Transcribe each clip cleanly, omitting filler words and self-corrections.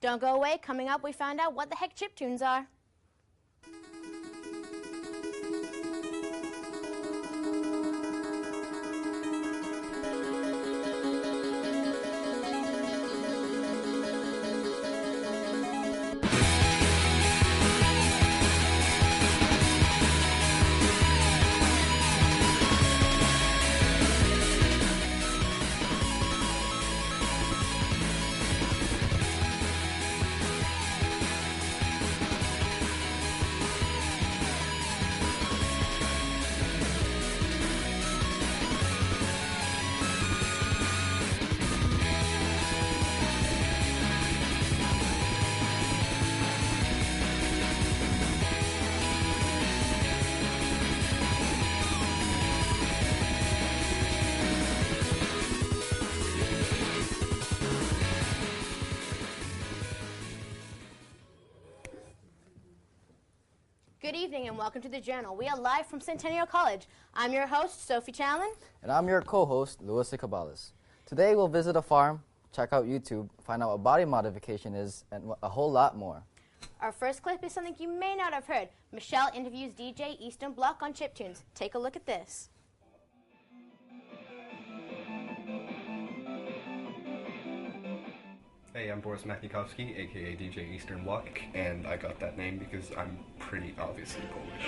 Don't go away. Coming up, we find out what the heck chiptunes are. Good evening and welcome to the Journal. We are live from Centennial College. I'm your host, Sophie Challen. And I'm your co-host, Icabales. Today we'll visit a farm, check out YouTube, find out what body modification is, and a whole lot more. Our first clip is something you may not have heard. Michelle interviews DJ Eastern Bloc on Chiptunes. Take a look at this. Hey, I'm Borys Makikowski, aka DJ Eastern Bloc, and I got that name because I'm pretty obviously Polish.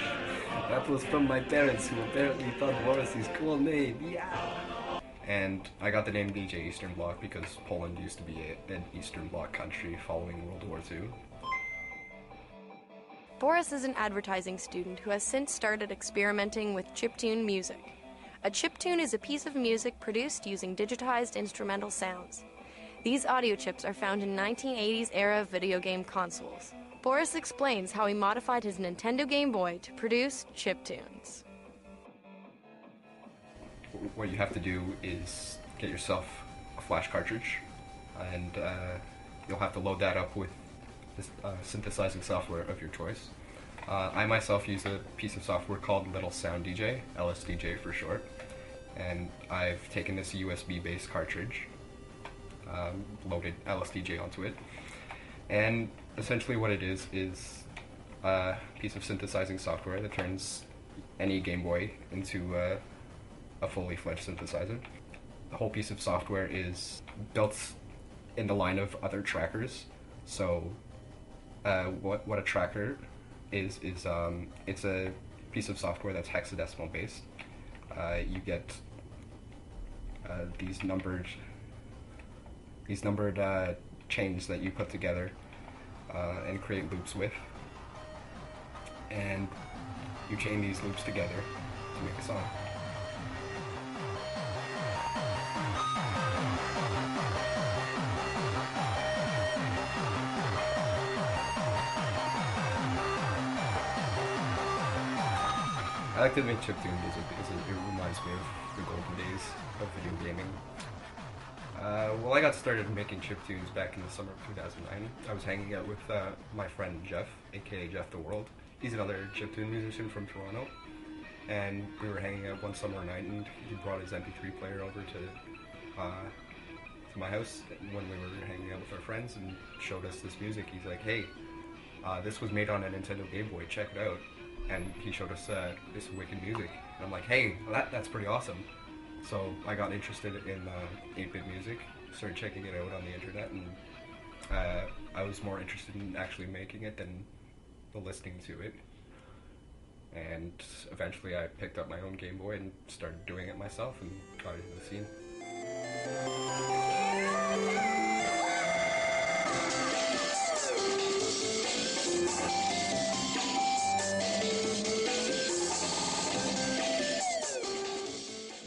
That was from my parents, who apparently thought Borys is a cool name. Yeah! And I got the name DJ Eastern Bloc because Poland used to be an Eastern Bloc country following World War II. Borys is an advertising student who has since started experimenting with chiptune music. A chiptune is a piece of music produced using digitized instrumental sounds. These audio chips are found in 1980s era video game consoles. Borys explains how he modified his Nintendo Game Boy to produce chiptunes. What you have to do is get yourself a flash cartridge, and you'll have to load that up with this synthesizing software of your choice. I myself use a piece of software called Little Sound DJ, LSDJ for short, and I've taken this USB-based cartridge, loaded LSDJ onto it, and essentially what it is a piece of synthesizing software that turns any Game Boy into a fully fledged synthesizer. The whole piece of software is built in the line of other trackers. So what a tracker is it's a piece of software that's hexadecimal based. You get these numbered chains that you put together and create loops with, and you chain these loops together to make a song. I like to make chiptune music because it reminds me of the golden days of video gaming. Well, I got started making chiptunes back in the summer of 2009. I was hanging out with my friend Jeff, aka Jeff the World. He's another chiptune musician from Toronto, and we were hanging out one summer night, and he brought his MP3 player over to my house when we were hanging out with our friends, and showed us this music. He's like, "Hey, this was made on a Nintendo Game Boy. Check it out." And he showed us this wicked music. And I'm like, "Hey, that's pretty awesome." So I got interested in 8-bit music, started checking it out on the internet, and I was more interested in actually making it than listening to it. And eventually I picked up my own Game Boy and started doing it myself and got into the scene.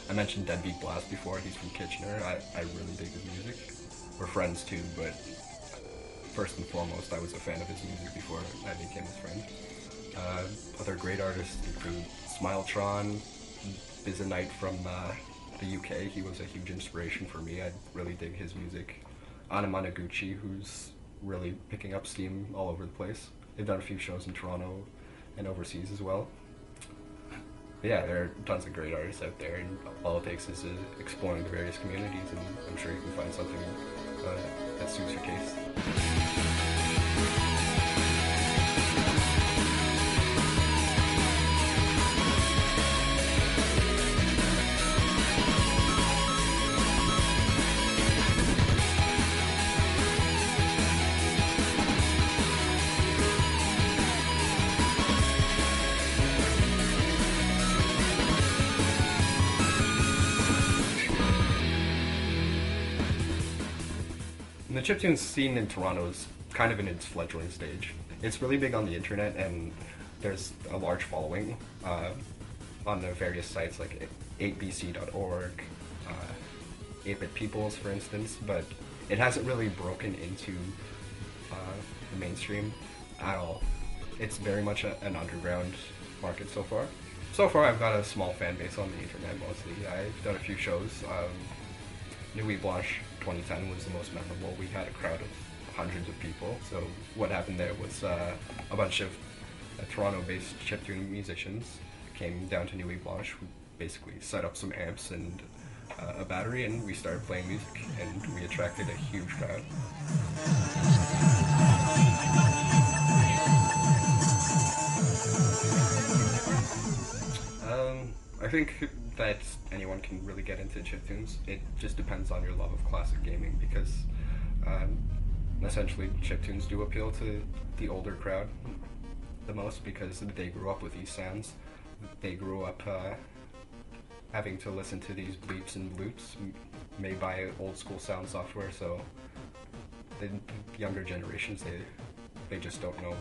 I mentioned Deadbeat Blast before. He's from Kitchener. I really dig his music. We're friends too, but first and foremost, I was a fan of his music before I became his friend. Other great artists include Smiletron, Bizanite from the UK. He was a huge inspiration for me. I really dig his music. Anamanaguchi, who's really picking up steam all over the place. They've done a few shows in Toronto and overseas as well. But yeah, there are tons of great artists out there, and all it takes is exploring the various communities, and I'm sure you can find something that suits your taste. The chiptune scene in Toronto is kind of in its fledgling stage. It's really big on the internet, and there's a large following on the various sites like 8bc.org, 8-Bit Peoples, for instance, but it hasn't really broken into the mainstream at all. It's very much an underground market so far. So far, I've got a small fan base on the internet mostly. I've done a few shows. Nuit Blanche 2010 was the most memorable. We had a crowd of hundreds of people. So what happened there was a bunch of Toronto-based chiptune musicians came down to Nuit Blanche. We basically set up some amps and a battery, and we started playing music, and we attracted a huge crowd. I think that anyone can really get into chiptunes. It just depends on your love of classic gaming, because essentially chiptunes do appeal to the older crowd the most, because they grew up with these sounds. They grew up having to listen to these bleeps and bloops made by old school sound software, so the younger generations, they just don't know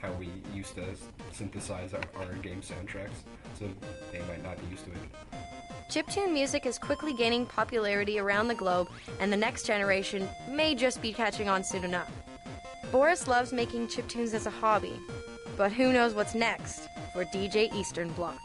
how we used to synthesize our game soundtracks, so they might not be used to it. Chiptune music is quickly gaining popularity around the globe, and the next generation may just be catching on soon enough. Borys loves making chiptunes as a hobby, but who knows what's next for DJ Eastern Bloc.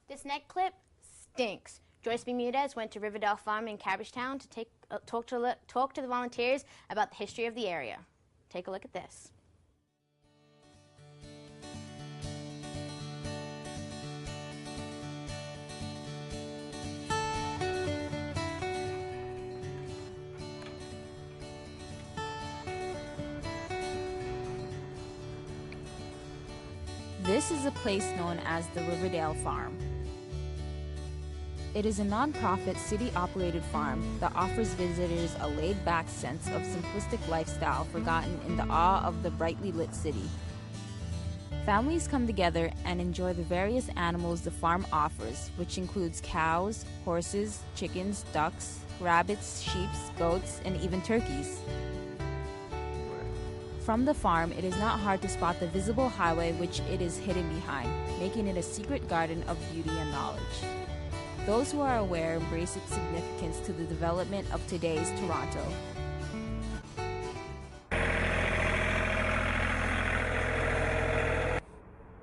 This next clip stinks. Joyce Bermudez went to Riverdale Farm in Cabbagetown to talk to the volunteers about the history of the area. Take a look at this. This is a place known as the Riverdale Farm. It is a non-profit, city-operated farm that offers visitors a laid-back sense of simplistic lifestyle forgotten in the awe of the brightly lit city. Families come together and enjoy the various animals the farm offers, which includes cows, horses, chickens, ducks, rabbits, sheep, goats, and even turkeys. From the farm, it is not hard to spot the visible highway which it is hidden behind, making it a secret garden of beauty and knowledge. Those who are aware embrace its significance to the development of today's Toronto.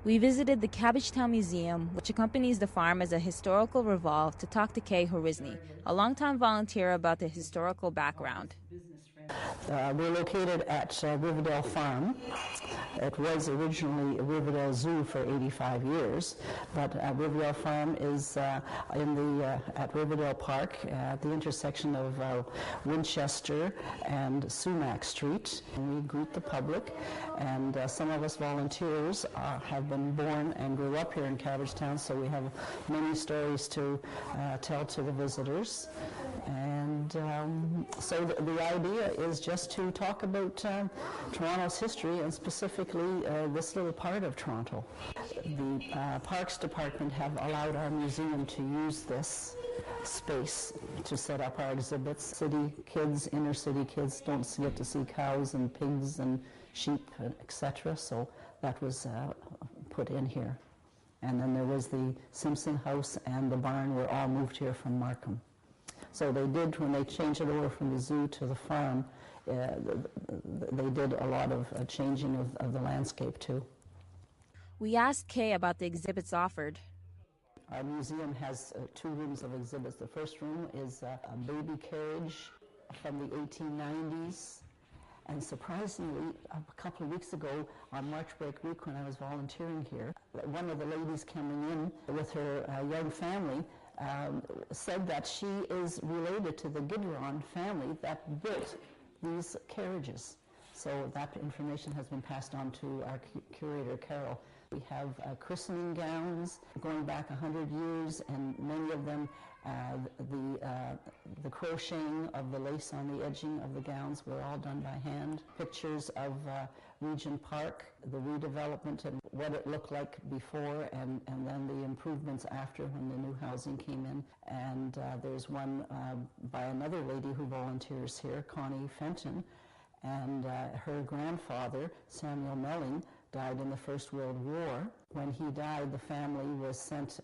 We visited the Cabbagetown Museum, which accompanies the farm as a historical revolve, to talk to Kay Horizny, a longtime volunteer, about the historical background. We're located at Riverdale Farm. It was originally Riverdale Zoo for 85 years, but Riverdale Farm is at Riverdale Park at the intersection of Winchester and Sumac Street. And we greet the public, and some of us volunteers have been born and grew up here in Cabbagetown, so we have many stories to tell to the visitors. And so the idea is just to talk about Toronto's history, and specifically this little part of Toronto. The Parks Department have allowed our museum to use this space to set up our exhibits. City kids, inner city kids don't get to see cows and pigs and sheep, etc., so that was put in here. And then there was the Simpson House and the barn were all moved here from Markham. So they did, when they changed it over from the zoo to the farm, they did a lot of changing of the landscape too. We asked Kay about the exhibits offered. Our museum has 2 rooms of exhibits. The first room is a baby carriage from the 1890s. And surprisingly, a couple of weeks ago, on March break week when I was volunteering here, one of the ladies coming in with her young family said that she is related to the Gidron family that built these carriages. So that information has been passed on to our curator, Carol. We have christening gowns going back 100 years, and many of them, the crocheting of the lace on the edging of the gowns were all done by hand. Pictures of Regent Park, the redevelopment and what it looked like before, and then the improvements after when the new housing came in. And there's one by another lady who volunteers here, Connie Fenton, and her grandfather, Samuel Melling, died in the First World War. When he died, the family was sent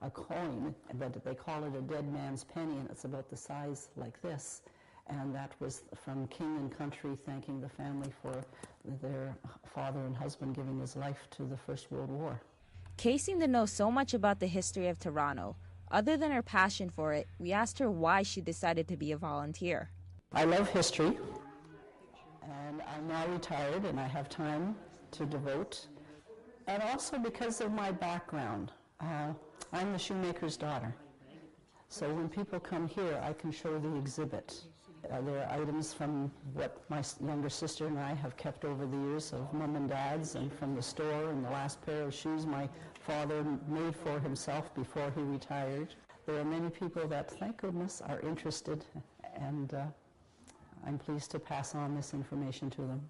a coin, but they call it a dead man's penny, and it's about the size like this. And that was from King and Country thanking the family for their father and husband giving his life to the First World War. Kay seemed to know so much about the history of Toronto. Other than her passion for it, we asked her why she decided to be a volunteer. I love history, and I'm now retired and I have time to devote. And also because of my background. I'm the shoemaker's daughter. So when people come here, I can show the exhibit. There are items from what my younger sister and I have kept over the years of Mom and Dad's, and from the store, and the last pair of shoes my father made for himself before he retired. There are many people that, thank goodness, are interested, and I'm pleased to pass on this information to them.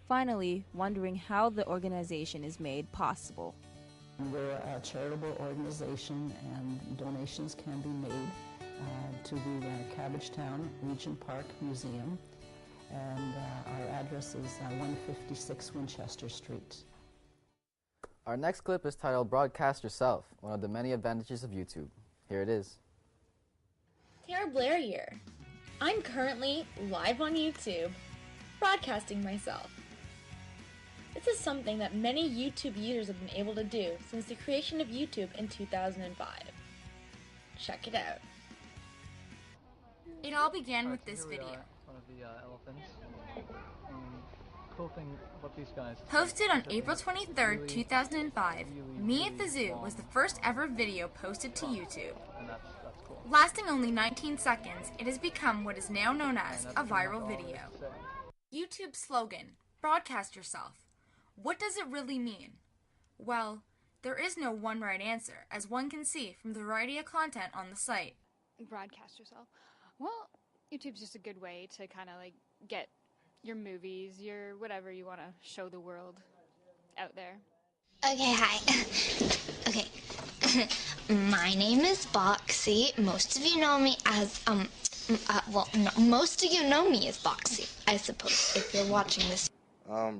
Finally, wondering how the organization is made possible. We're a charitable organization, and donations can be made to the Cabbagetown Regent Park Museum, and our address is 156 Winchester Street. Our next clip is titled Broadcast Yourself, one of the many advantages of YouTube. Here it is. Tarah Bleier here. I'm currently live on YouTube, broadcasting myself. This is something that many YouTube users have been able to do since the creation of YouTube in 2005. Check it out. It all began with this video. One of the elephants. Cool thing about these guys. Posted on April 23rd, 2005, Me at the Zoo was the first ever video posted to YouTube. And that's cool. Lasting only 19 seconds, it has become what is now known as a viral video. YouTube's slogan, broadcast yourself. What does it really mean? Well, there is no one right answer, as one can see from the variety of content on the site. Broadcast yourself. Well, YouTube's just a good way to kind of like get your movies, your whatever you want to show the world out there. Okay, hi. Okay. My name is Boxy. Most of you know me as, most of you know me as Boxy, I suppose, if you're watching this.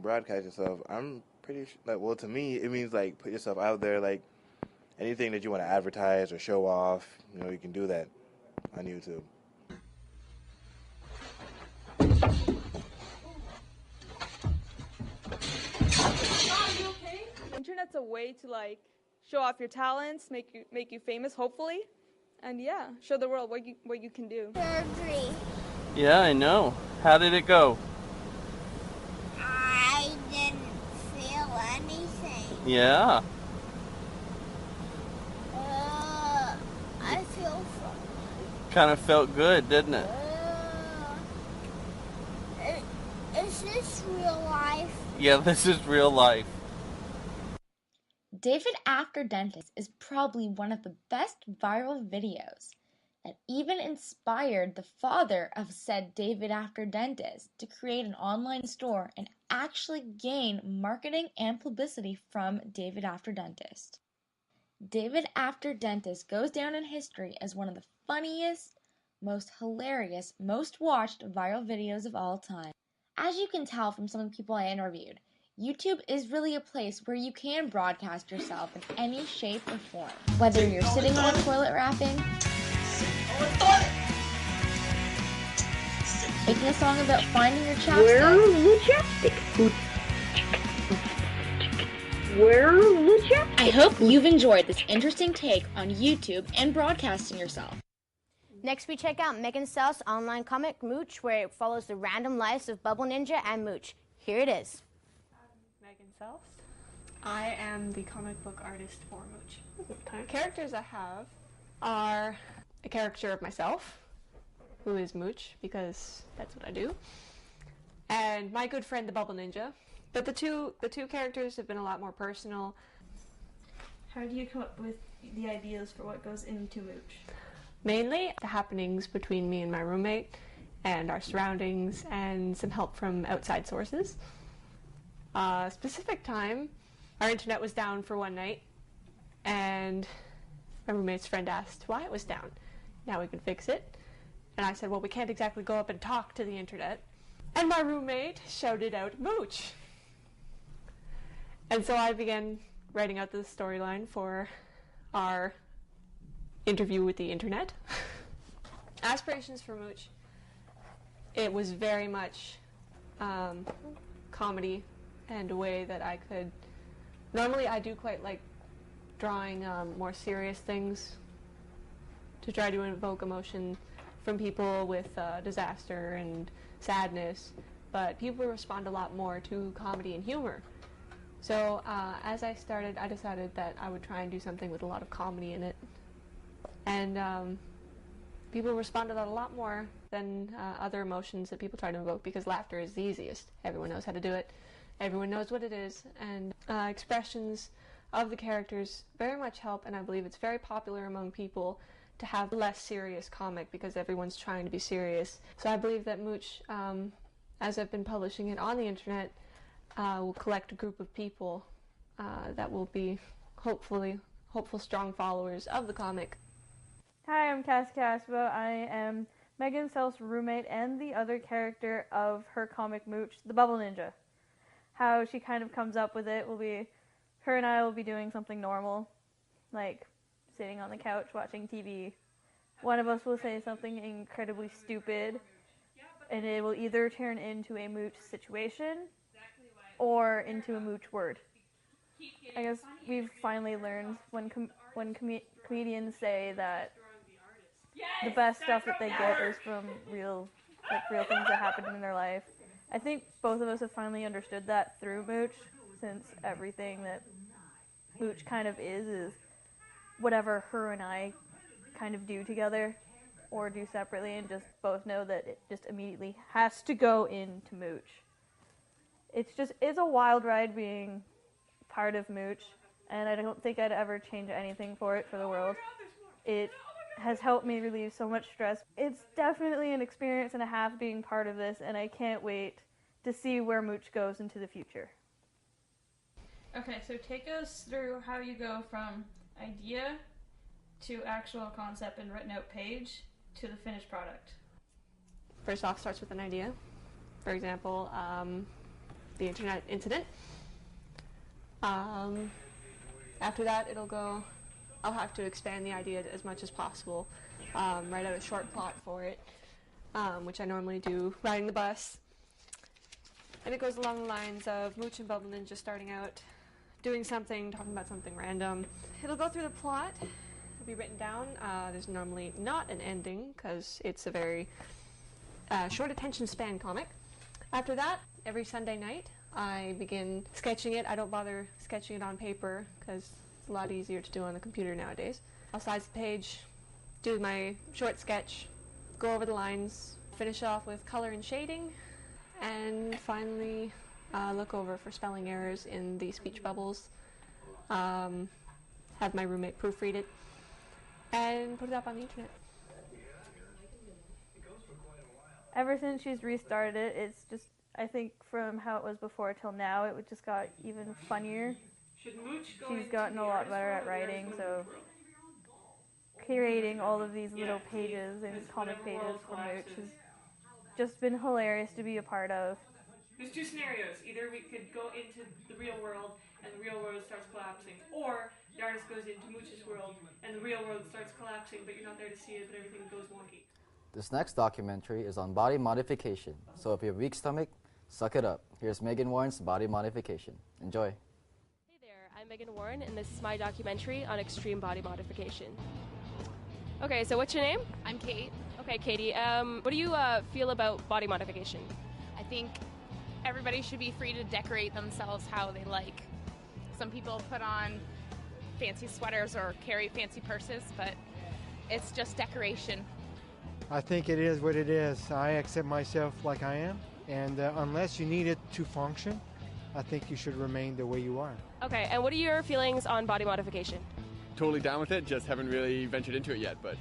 Broadcast yourself. I'm pretty sure, well, to me, it means, like, put yourself out there, like, anything that you want to advertise or show off, you know, you can do that on YouTube. Internet's a way to like show off your talents, make you famous, hopefully, and yeah, show the world what you can do. Surgery. Yeah, I know. How did it go? I didn't feel anything. Yeah. I feel kind of felt good, didn't it? Is this real life? Yeah, this is real life. David After Dentist is probably one of the best viral videos that even inspired the father of said David After Dentist to create an online store and actually gain marketing and publicity from David After Dentist. David After Dentist goes down in history as one of the funniest, most hilarious, most watched viral videos of all time. As you can tell from some of the people I interviewed, YouTube is really a place where you can broadcast yourself in any shape or form. Whether you're sitting on a toilet rapping, making a song about finding your chapstick. I hope you've enjoyed this interesting take on YouTube and broadcasting yourself. Next, we check out Megan Self's online comic, Mooch, where it follows the random lives of Bubble Ninja and Mooch. Here it is. Megan Self. I am the comic book artist for Mooch. The kind of characters I have are a caricature of myself, who is Mooch, because that's what I do, and my good friend the Bubble Ninja, But the two characters have been a lot more personal. How do you come up with the ideas for what goes into Mooch? Mainly the happenings between me and my roommate, and our surroundings, and some help from outside sources. Specific time, our internet was down for one night, and my roommate's friend asked why it was down. Now we can fix it. And I said, well, we can't exactly go up and talk to the internet. And my roommate shouted out, Mooch! And so I began writing out the storyline for our interview with the internet. Aspirations for Mooch. It was very much comedy, and a way that I could... Normally I do quite like drawing more serious things to try to invoke emotion from people with disaster and sadness, but people respond a lot more to comedy and humor. So as I started, I decided that I would try and do something with a lot of comedy in it. And people respond to that a lot more than other emotions that people try to invoke, because laughter is the easiest. Everyone knows how to do it. Everyone knows what it is. And expressions of the characters very much help, and I believe it's very popular among people to have less serious comic, because everyone's trying to be serious. So I believe that Mooch, as I've been publishing it on the internet, will collect a group of people that will be hopeful strong followers of the comic. Hi, I'm Cassie Cassibo. I am Megan Self's roommate and the other character of her comic Mooch, the Bubble Ninja. How she kind of comes up with it will be, her and I will be doing something normal, like sitting on the couch watching TV. One of us will say something incredibly stupid, and it will either turn into a Mooch situation or into a Mooch word. I guess we've finally learned when comedians say that the best stuff that they get is from real things that happen in their life. I think both of us have finally understood that through Mooch, since everything that Mooch kind of is whatever her and I kind of do together or do separately, and just both know that it just immediately has to go into Mooch. It's a wild ride being part of Mooch, and I don't think I'd ever change anything for it for the world. It has helped me relieve so much stress. It's definitely an experience and a half being part of this, and I can't wait to see where Mooch goes into the future. Okay, so take us through how you go from idea to actual concept and written out page to the finished product. First off, starts with an idea. For example, the internet incident. After that, I'll have to expand the idea as much as possible, write out a short plot for it, which I normally do riding the bus. And it goes along the lines of Mooch and Bubble Ninja starting out, doing something, talking about something random. It'll go through the plot, it'll be written down. There's normally not an ending, because it's a very short attention span comic. After that, every Sunday night, I begin sketching it. I don't bother sketching it on paper, because it's a lot easier to do on the computer nowadays. I'll size the page, do my short sketch, go over the lines, finish off with color and shading, and finally look over for spelling errors in the speech bubbles, have my roommate proofread it, and put it up on the internet. Ever since she's restarted it, it's just, I think from how it was before till now, it just got even funnier. She's gotten a lot better at writing, so creating all of these little pages and comic pages for Mooch has just been hilarious to be a part of. There's two scenarios. Either we could go into the real world and the real world starts collapsing, or the artist goes into Mooch's world and the real world starts collapsing, but you're not there to see it, but everything goes wonky. This next documentary is on body modification, so if you have a weak stomach, suck it up. Here's Megan Warren's Body Modification. Enjoy. Hey there, I'm Megan Warren, and this is my documentary on extreme body modification. Okay, so what's your name? I'm Kate. Okay, Katie, what do you feel about body modification? I think everybody should be free to decorate themselves how they like. Some people put on fancy sweaters or carry fancy purses, but it's just decoration. I think it is what it is. I accept myself like I am, and unless you need it to function, I think you should remain the way you are. Okay, and what are your feelings on body modification? Totally down with it, just haven't really ventured into it yet, but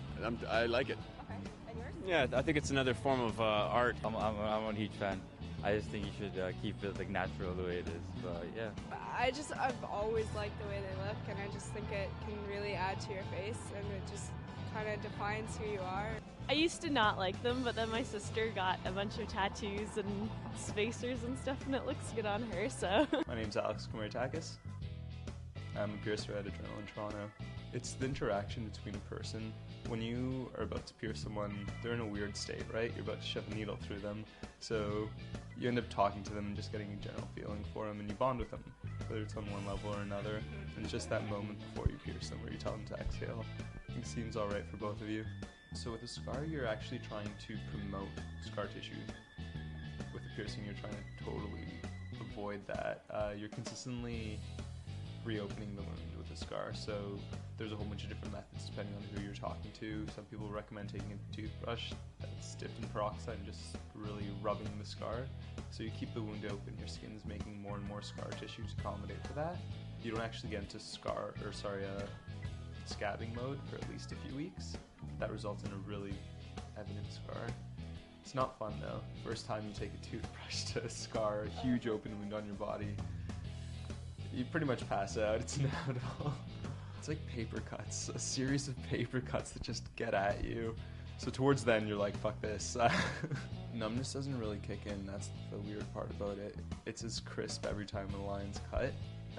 I like it. Okay, and yours? Yeah, I think it's another form of art. I'm a huge fan. I just think you should keep it like natural the way it is. But yeah. I've always liked the way they look, and I just think it can really add to your face, and it just kind of defines who you are. I used to not like them, but then my sister got a bunch of tattoos and spacers and stuff, and it looks good on her, so. My name's Alex Kumaritakis. I'm a piercer at Adrenal in Toronto. It's the interaction between a person. When you are about to pierce someone, they're in a weird state, right? You're about to shove a needle through them. So you end up talking to them and just getting a general feeling for them, and you bond with them, whether it's on one level or another. And it's just that moment before you pierce them where you tell them to exhale. It seems alright for both of you. So with a scar, you're actually trying to promote scar tissue. With a piercing, you're trying to totally avoid that. You're consistently reopening the wound with a scar, so there's a whole bunch of different methods depending on who you're talking to. Some people recommend taking a toothbrush that's dipped in peroxide and just really rubbing the scar. So you keep the wound open, your skin's making more and more scar tissue to accommodate for that. You don't actually get into scabbing mode for at least a few weeks. That results in a really evident scar. It's not fun though. First time you take a toothbrush to scar a huge open wound on your body, you pretty much pass out. It's inevitable. It's like paper cuts, a series of paper cuts that just get at you. So towards then, you're like, fuck this. Numbness doesn't really kick in. That's the weird part about it. It's as crisp every time the line's cut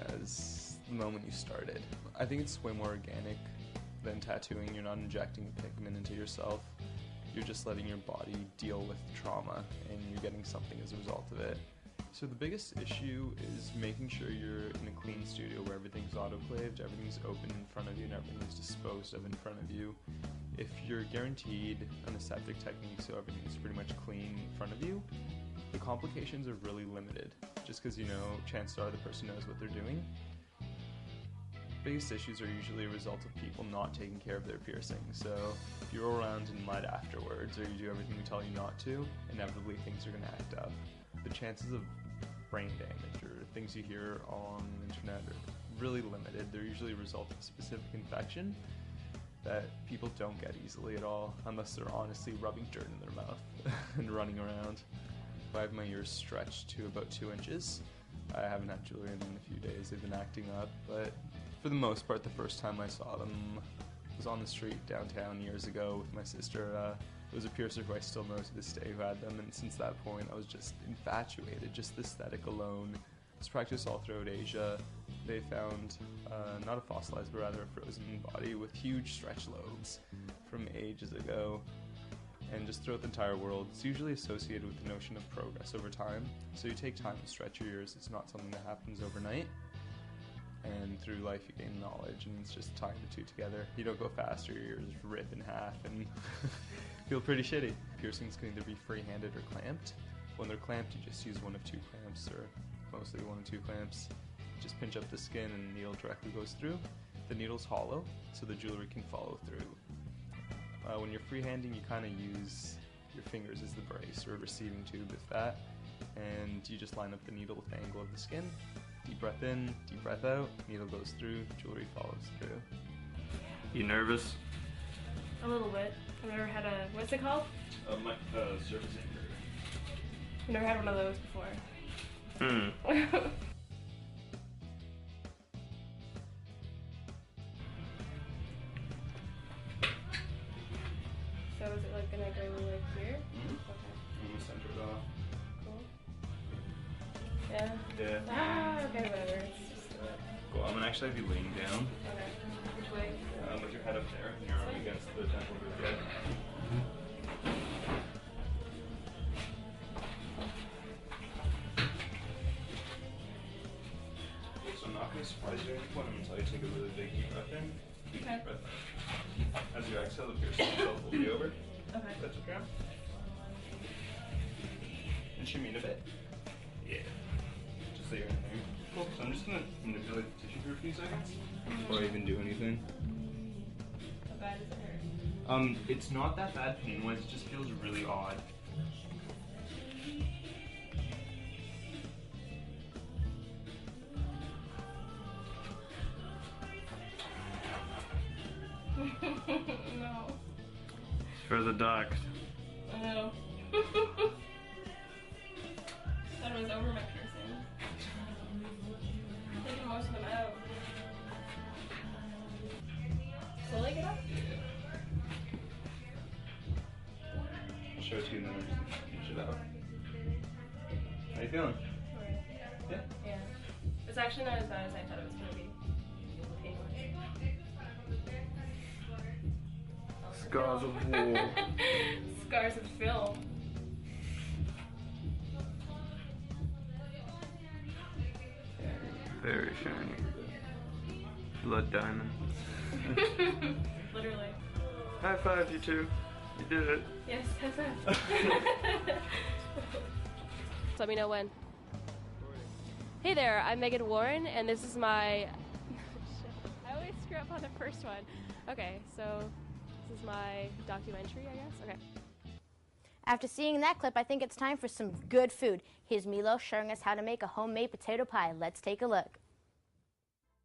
as the moment you started. I think it's way more organic than tattooing. You're not injecting pigment into yourself. You're just letting your body deal with trauma, and you're getting something as a result of it. So the biggest issue is making sure you're in a clean studio where everything's autoclaved, everything's open in front of you, and everything's disposed of in front of you. If you're guaranteed an aseptic technique, so everything's pretty much clean in front of you, the complications are really limited, just because, you know, chances are the person knows what they're doing. Biggest issues are usually a result of people not taking care of their piercing. So if you roll around in mud afterwards, or you do everything we tell you not to, inevitably things are going to act up. The chances of brain damage or things you hear on the internet are really limited. They're usually a result of a specific infection that people don't get easily at all, unless they're honestly rubbing dirt in their mouth and running around. I have my ears stretched to about 2 inches. I haven't had jewelry in a few days. They've been acting up, but for the most part, the first time I saw them was on the street downtown years ago with my sister. There was a piercer who I still know to this day who had them, and since that point I was just infatuated, just the aesthetic alone. It's practiced all throughout Asia. They found not a fossilized, but rather a frozen body with huge stretch lobes from ages ago. And just throughout the entire world, it's usually associated with the notion of progress over time. So you take time to stretch your ears. It's not something that happens overnight. And through life you gain knowledge, and it's just tying the two together. You don't go faster, your ears rip in half and feel pretty shitty. Piercings can either be free-handed or clamped. When they're clamped, you just use one of 2 clamps, or mostly 1 or 2 clamps. Just pinch up the skin and the needle directly goes through. The needle's hollow, so the jewelry can follow through. When you're freehanding, you kind of use your fingers as the brace or receiving tube, if that, and you just line up the needle with the angle of the skin. Deep breath in, deep breath out, needle goes through, jewelry follows through. You nervous? A little bit. I've never had a, what's it called? Surface anchor. I've never had one of those before. So is it like gonna go like here? Mm-hmm. Okay. I'm gonna center it off. Cool. Yeah? Yeah. Ah, okay, whatever. Let's just do it. Cool, I'm gonna actually have you laying down. Okay. Which way? With your head up there and your arm against the temple of your head. So I'm not gonna surprise you at any point. I'm gonna tell you to take a really big deep breath in. Okay. Breath out. As you exhale, the piercing itself will be over. Okay. That's okay. And shimmy in a bit. Yeah. Just so you're in there. Cool. So I'm just gonna manipulate the tissue for a few seconds before I even do anything. How bad does it hurt? It's not that bad pain-wise. It just feels really odd. No. It's for the docs. I know. Thought it was over my piercing. I'm taking most of them out. Slowly get up? I'll show it to you and then finish it out. How you feeling? Yeah? Yeah. It's actually not as bad as I thought it was going to be. Scars of war. Scars of film. Very shiny. Blood diamond. Literally. High five, you two. You did it. Yes, high five. Let me know when. Hey there, I'm Megan Warren, and this is my... I always screw up on the first one. Okay, so this is my documentary, I guess? Okay. After seeing that clip, I think it's time for some good food. Here's Milos showing us how to make a homemade potato pie. Let's take a look.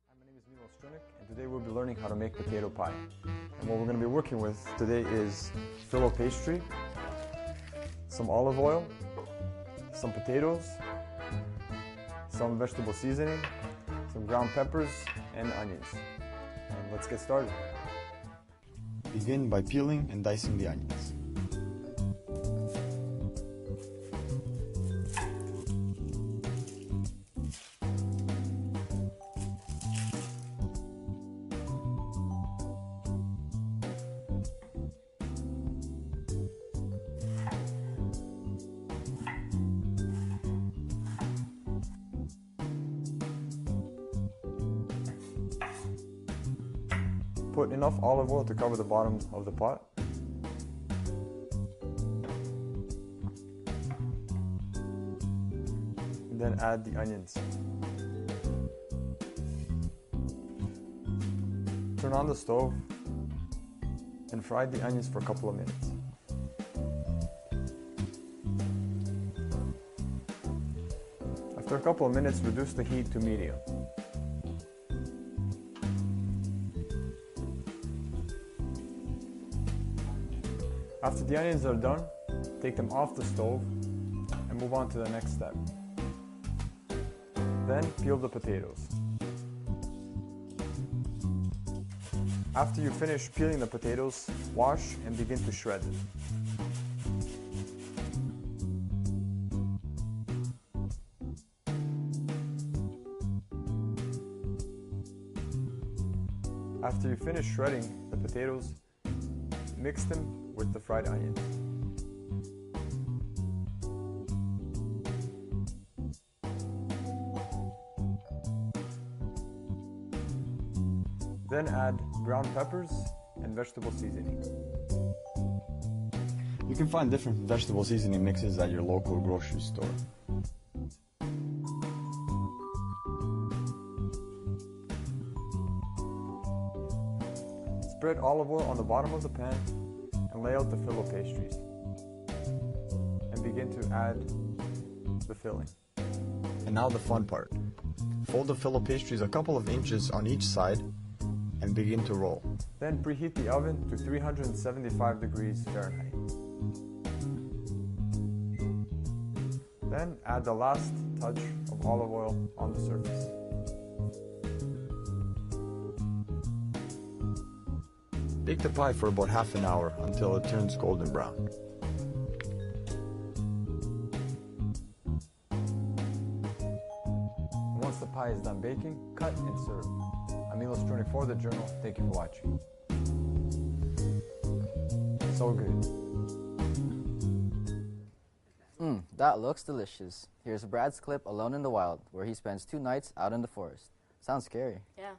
Hi, my name is Milos, Trunic, and today we'll be learning how to make potato pie. And what we're going to be working with today is filo pastry, some olive oil, some potatoes, some vegetable seasoning, some ground peppers, and onions. And let's get started. Begin by peeling and dicing the onions. Put enough olive oil to cover the bottom of the pot. And then add the onions. Turn on the stove and fry the onions for a couple of minutes. After a couple of minutes, reduce the heat to medium. After the onions are done, take them off the stove and move on to the next step. Then peel the potatoes. After you finish peeling the potatoes, wash and begin to shred them. After you finish shredding the potatoes, mix them with the fried onions. Then add ground peppers and vegetable seasoning. You can find different vegetable seasoning mixes at your local grocery store. Spread olive oil on the bottom of the pan and lay out the filo pastries. And begin to add the filling. And now the fun part. Fold the filo pastries a couple of inches on each side and begin to roll. Then preheat the oven to 375 degrees Fahrenheit. Then add the last touch of olive oil on the surface. Bake the pie for about half an hour until it turns golden brown. Once the pie is done baking, cut and serve. I'm Milos for the Journal. Thank you for watching. So good. That looks delicious. Here's Brad's clip, Alone in the Wild, where he spends 2 nights out in the forest. Sounds scary. Yeah.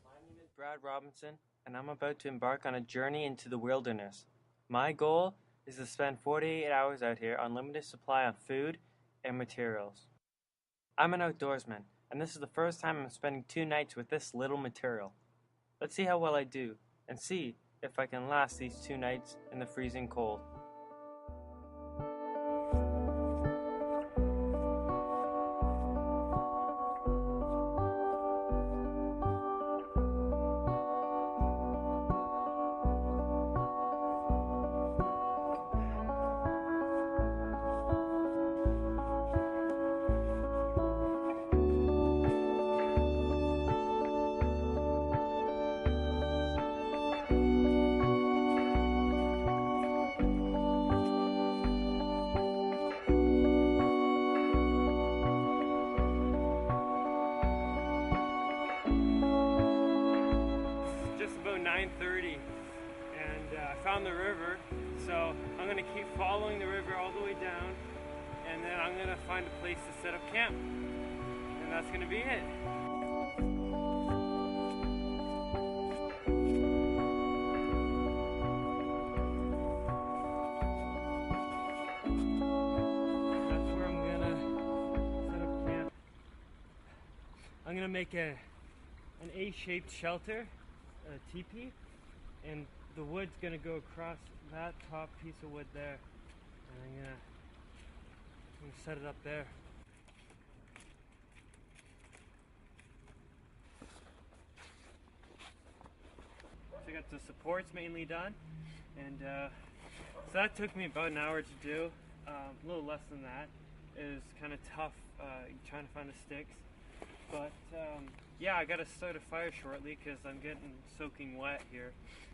My name is Brad Robinson, and I'm about to embark on a journey into the wilderness. My goal is to spend 48 hours out here on limited supply of food and materials. I'm an outdoorsman, and this is the first time I'm spending 2 nights with this little material. Let's see how well I do, and see if I can last these 2 nights in the freezing cold. around the river, so I'm gonna keep following the river all the way down, and then I'm gonna find a place to set up camp, and that's gonna be it. That's where I'm gonna set up camp. I'm gonna make an A-shaped shelter, a teepee, and the wood's gonna go across that top piece of wood there, and I'm gonna set it up there. So I got the supports mainly done, and so that took me about an hour to do. A little less than that. It was kind of tough trying to find the sticks, but yeah, I gotta start a fire shortly because I'm getting soaking wet here.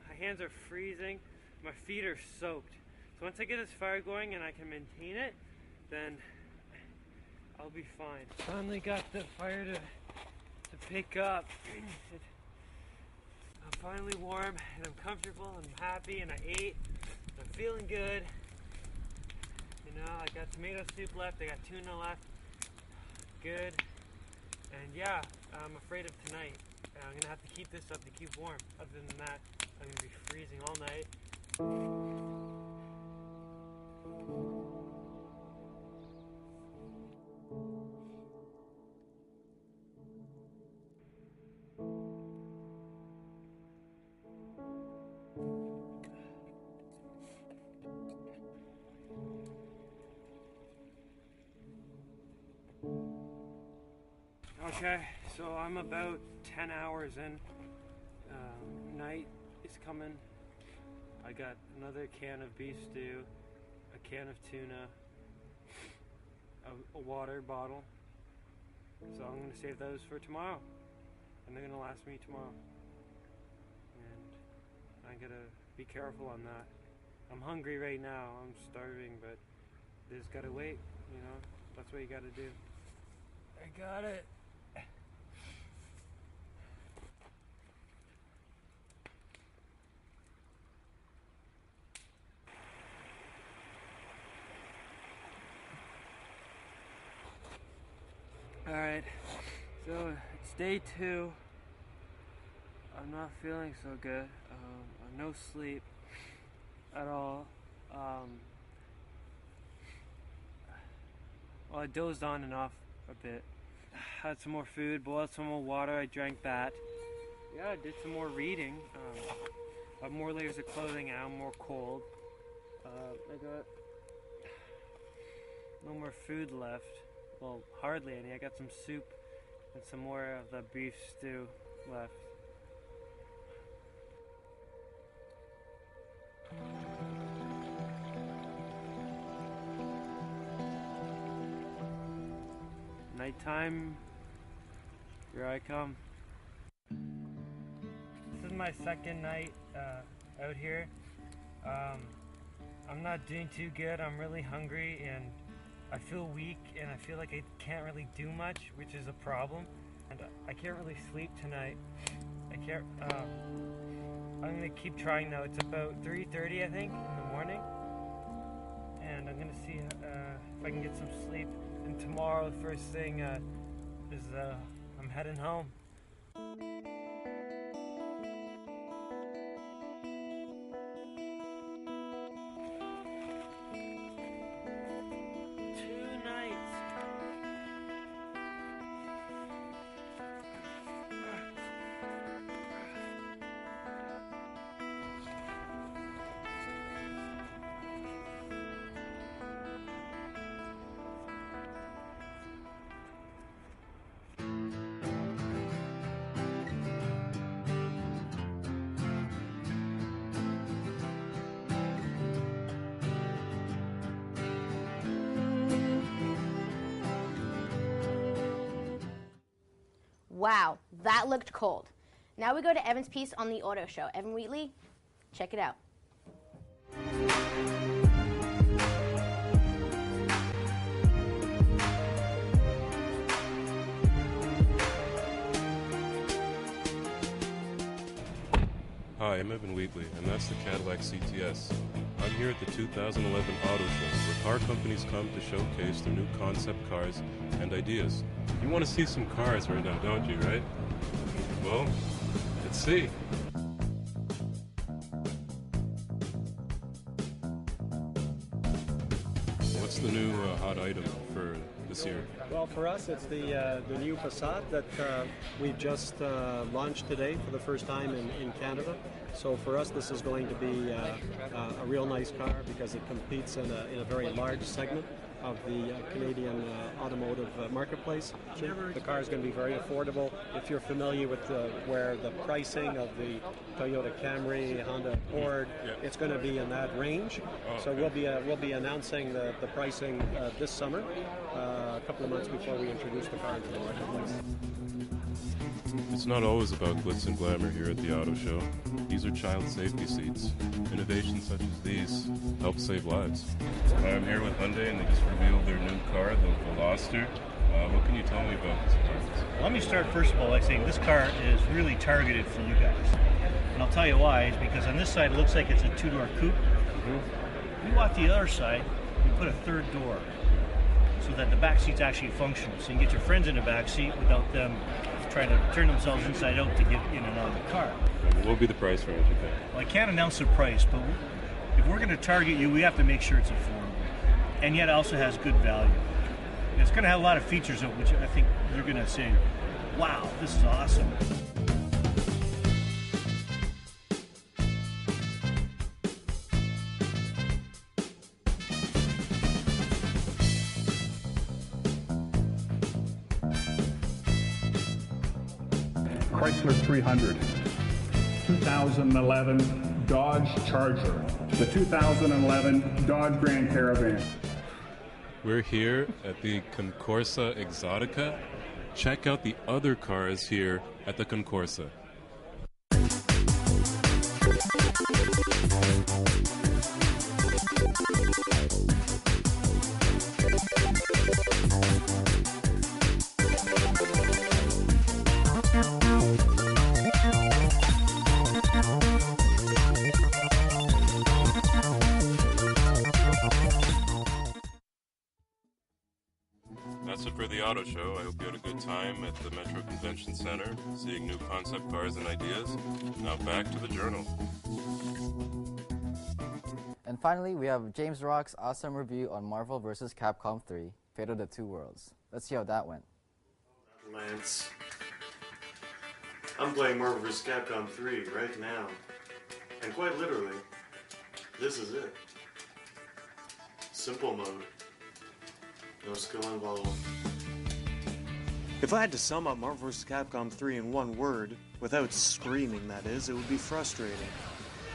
My hands are freezing, my feet are soaked. So once I get this fire going and I can maintain it, then I'll be fine. Finally got the fire to pick up. I'm finally warm and I'm comfortable and I'm happy and I ate. I'm feeling good. You know, I got tomato soup left, I got tuna left. Good. And yeah, I'm afraid of tonight. I'm gonna have to keep this up to keep warm. Other than that, I'm gonna be freezing all night. Okay, so I'm about 10 hours in. Night is coming. I got another can of beef stew, a can of tuna, a water bottle. So I'm going to save those for tomorrow. And they're going to last me tomorrow. And I got to be careful on that. I'm hungry right now. I'm starving, but this got to wait, you know? That's what you got to do. I got it. Alright, so it's day 2. I'm not feeling so good. No sleep at all. Well, I dozed on and off a bit. Had some more food, boiled some more water, I drank that. Yeah, I did some more reading. I have more layers of clothing now, more cold. I got no more food left. Well, hardly any. I got some soup and some more of the beef stew left. Nighttime, here I come. This is my second night out here. I'm not doing too good. I'm really hungry and I feel weak and I feel like I can't really do much, which is a problem. And I can't really sleep tonight. I can't, I'm gonna keep trying though. It's about 3:30 I think in the morning. And I'm gonna see if I can get some sleep. And tomorrow the first thing is I'm heading home. Wow, that looked cold. Now we go to Evan's piece on the auto show. Evan Wheatley, check it out. Hi, I'm Evan Wheatley, and that's the Cadillac CTS. I'm here at the 2011 Auto Show, where car companies come to showcase their new concept cars and ideas. You want to see some cars right now, don't you, right? Well, let's see. What's the new hot item for this year? Well, for us, it's the new Passat that we've just launched today for the first time in Canada. So for us, this is going to be a real nice car because it competes in a very large segment of the Canadian automotive marketplace. The car is going to be very affordable. If you're familiar with where the pricing of the Toyota Camry, Honda Accord, it's going to be in that range. So we'll be announcing the pricing this summer, a couple of months before we introduce the car into the marketplace. It's not always about glitz and glamour here at the auto show. These are child safety seats. Innovations such as these help save lives. I'm here with Hyundai, and they just revealed their new car, the Veloster. What can you tell me about this car? Let me start first of all by saying this car is really targeted for you guys. And I'll tell you why, is because on this side it looks like it's a two-door coupe. We walk the other side, we put a third door so that the back seat's actually functional. So you can get your friends in the back seat without them trying to turn themselves inside out to get in and out of the car. What will be the price range, you think? Well, I can't announce the price, but if we're going to target you, we have to make sure it's affordable. And yet it also has good value. It's going to have a lot of features of which I think you're going to say, wow, this is awesome. Chrysler 300, 2011 Dodge Charger, the 2011 Dodge Grand Caravan. We're here at the Concorsa Exotica. Check out the other cars here at the Concorsa. That's it for the auto show. I hope you had a good time at the Metro Convention Center, seeing new concept cars and ideas. Now back to the journal. And finally, we have James Rock's awesome review on Marvel vs. Capcom 3, Fate of the Two Worlds. Let's see how that went. Lance, I'm playing Marvel vs. Capcom 3 right now. And quite literally, this is it. Simple mode. No skill involved. If I had to sum up Marvel vs. Capcom 3 in one word, without screaming that is, it would be frustrating.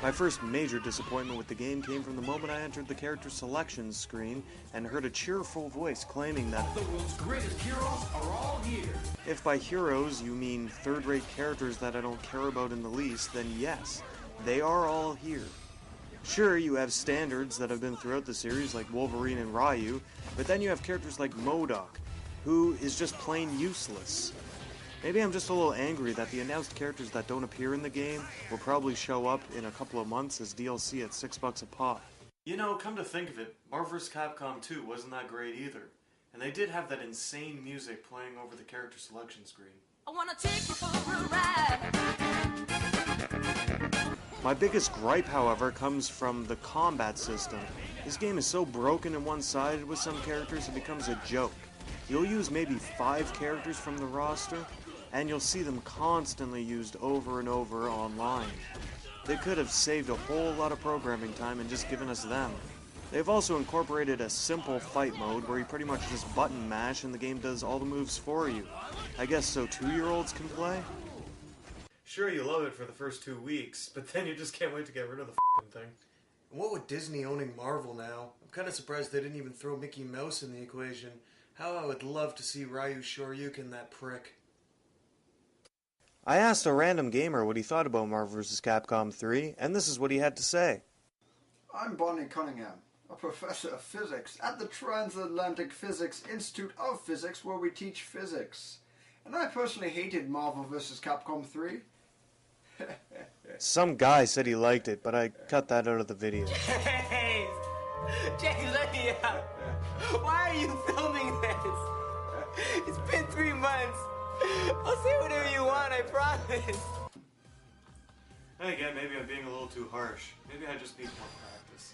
My first major disappointment with the game came from the moment I entered the character selections screen and heard a cheerful voice claiming that the world's greatest heroes are all here. If by heroes you mean third-rate characters that I don't care about in the least, then yes, they are all here. Sure, you have standards that have been throughout the series like Wolverine and Ryu, but then you have characters like MODOK, who is just plain useless. Maybe I'm just a little angry that the announced characters that don't appear in the game will probably show up in a couple of months as DLC at $6 a pop. You know, come to think of it, Marvel vs. Capcom 2 wasn't that great either. And they did have that insane music playing over the character selection screen. I wanna take you for a ride. My biggest gripe, however, comes from the combat system. This game is so broken and one-sided with some characters it becomes a joke. You'll use maybe 5 characters from the roster, and you'll see them constantly used over and over online. They could have saved a whole lot of programming time and just given us them. They've also incorporated a simple fight mode where you pretty much just button mash and the game does all the moves for you. I guess so 2-year-olds can play? Sure, you love it for the first 2 weeks, but then you just can't wait to get rid of the f***ing thing. And what with Disney owning Marvel now, I'm kind of surprised they didn't even throw Mickey Mouse in the equation. How I would love to see Ryu Shoryuken that prick. I asked a random gamer what he thought about Marvel vs. Capcom 3, and this is what he had to say. I'm Bonnie Cunningham, a professor of physics at the Transatlantic Physics Institute of Physics, where we teach physics. And I personally hated Marvel vs. Capcom 3. Some guy said he liked it, but I cut that out of the video. Hey, James, let me out. Why are you filming this? It's been 3 months. I'll say whatever you want, I promise. And again, maybe I'm being a little too harsh. Maybe I just need more practice.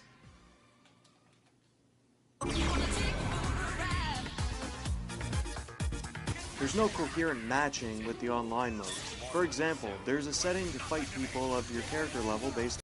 There's no coherent matching with the online mode. For example, there's a setting to fight people of your character level based